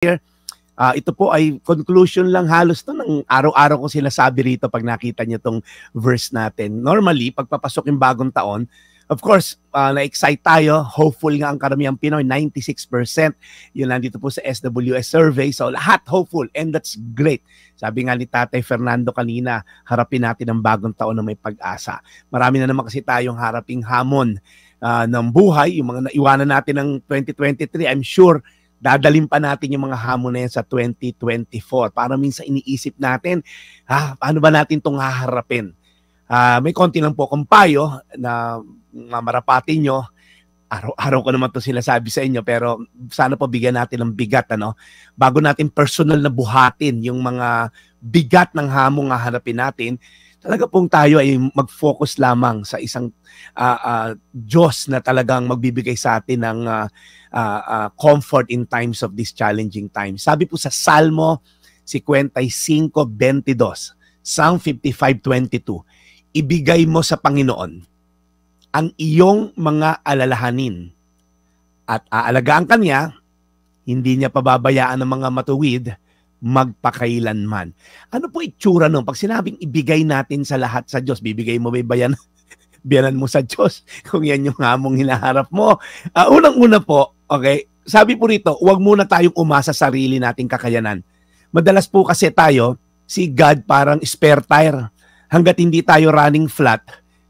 Ito po ay conclusion lang halos to ng araw-araw ko sinasabi rito pag nakita niyo tong verse natin. Normally, pagpapasok yung bagong taon, of course, na-excite tayo. Hopeful nga ang karamihang Pinoy, 96%. Yun nandito po sa SWS survey. So lahat hopeful and that's great. Sabi nga ni Tatay Fernando kanina, harapin natin ang bagong taon na may pag-asa. Marami na naman kasi tayong haraping hamon ng buhay. Yung mga naiwanan natin ng 2023, I'm sure dadalhin pa natin yung mga hamon na yan sa 2024. Para minsan iniisip natin, paano ba natin itong haharapin? May konti lang po akong payo na mamarapatin nyo. Araw-araw ko naman ito sinasabi sa inyo, pero sana po bigyan natin ng bigat, bago natin personal na buhatin yung mga bigat ng hamong haharapin natin. Talaga pong tayo ay mag-focus lamang sa isang Diyos na talagang magbibigay sa atin ng comfort in times of these challenging times. Sabi po sa Salmo 55:22, Psalm 55:22, ibigay mo sa Panginoon ang iyong mga alalahanin at aalagaan ka niya, hindi niya pababayaan ng mga matuwid magpakailanman. Ano po itsura nun? Pag sinabing ibigay natin sa lahat sa Diyos, bibigay mo ba bayanan mo sa Diyos kung yan yung hamong hinaharap mo? Unang-una po, okay, sabi po rito, huwag muna tayong umasa sa sarili nating kakayanan. Madalas po kasi tayo, si God parang spare tire. Hanggat hindi tayo running flat,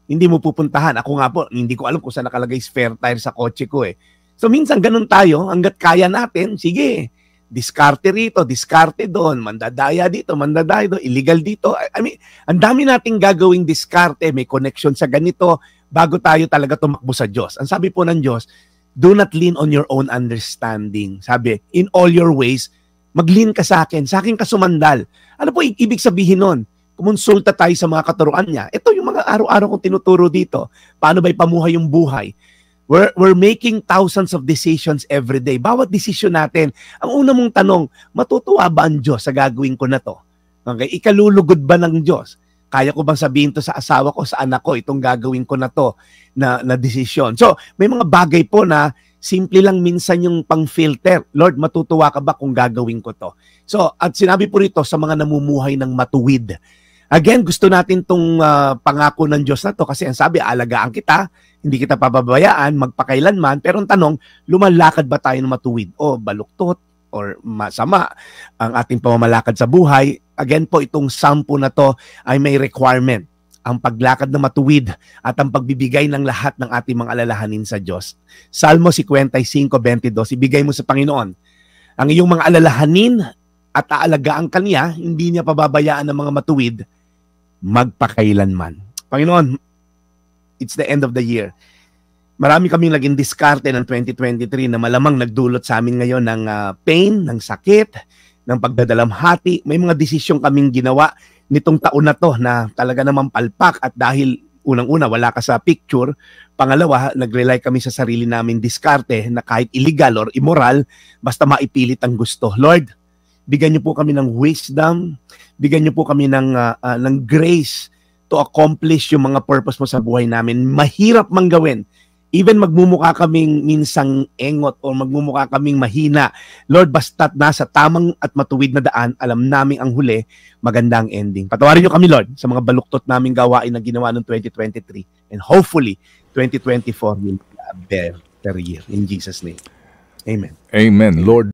hindi mo pupuntahan. Ako nga po, hindi ko alam kung saan nakalagay spare tire sa kotse ko eh. So minsan ganun tayo, hanggat kaya natin, sige, diskarte rito, diskarte doon, mandadaya dito, mandadaya doon, illegal dito. I mean, ang dami nating gagawing diskarte, may connection sa ganito, bago tayo talaga tumakbo sa Diyos. Ang sabi po ng Diyos, do not lean on your own understanding. Sabi, in all your ways, mag-lean ka sa akin ka sumandal. Ano po ibig sabihin nun? Kumonsulta tayo sa mga katuruan niya. Ito yung mga araw-araw kong tinuturo dito. Paano ba'y pamuhay yung buhay? We're making thousands of decisions every day. Bawat desisyon natin, ang una mong tanong, matutuwa ba ang Diyos sa gagawin ko na to? Okay? Ikalulugod ba ng Diyos? Kaya ko bang sabihin to sa asawa ko, sa anak ko, itong gagawin ko na to na desisyon? So, may mga bagay po na simple lang minsan yung pang-filter. Lord, matutuwa ka ba kung gagawin ko to? So, at sinabi po rito sa mga namumuhay ng matuwid. Again, gusto natin itong pangako ng Diyos na to kasi ang sabi, alagaan kita, hindi kita pababayaan, magpakailanman. Pero ang tanong, lumalakad ba tayo ng matuwid? O baluktot or masama ang ating pamamalakad sa buhay? Again po, itong 10 na to ay may requirement. Ang paglakad na matuwid at ang pagbibigay ng lahat ng ating mga alalahanin sa Diyos. Salmo 55:22, ibigay mo sa Panginoon ang iyong mga alalahanin at aalagaan ka niya, hindi niya pababayaan ng mga matuwid magpakailanman. Panginoon, it's the end of the year. Marami kaming naging diskarte ng 2023 na malamang nagdulot sa amin ngayon ng pain, ng sakit, ng pagdadalamhati. May mga desisyon kaming ginawa nitong taon na to na talaga naman palpak at dahil unang-una wala ka sa picture, pangalawa, nag-rely kami sa sarili namin diskarte na kahit illegal or immoral, basta maipilit ang gusto. Lord, bigyan niyo po kami ng wisdom, bigyan niyo po kami ng grace to accomplish yung mga purpose mo sa buhay namin. Mahirap mang gawin. Even magmumukha kaming minsang engot o magmumukha kaming mahina. Lord, basta't nasa tamang at matuwid na daan, alam namin ang huli, maganda ang ending. Patawarin niyo kami, Lord, sa mga baluktot naming gawain na ginawa noong 2023. And hopefully, 2024 will be a better year. In Jesus' name. Amen. Amen. Lord,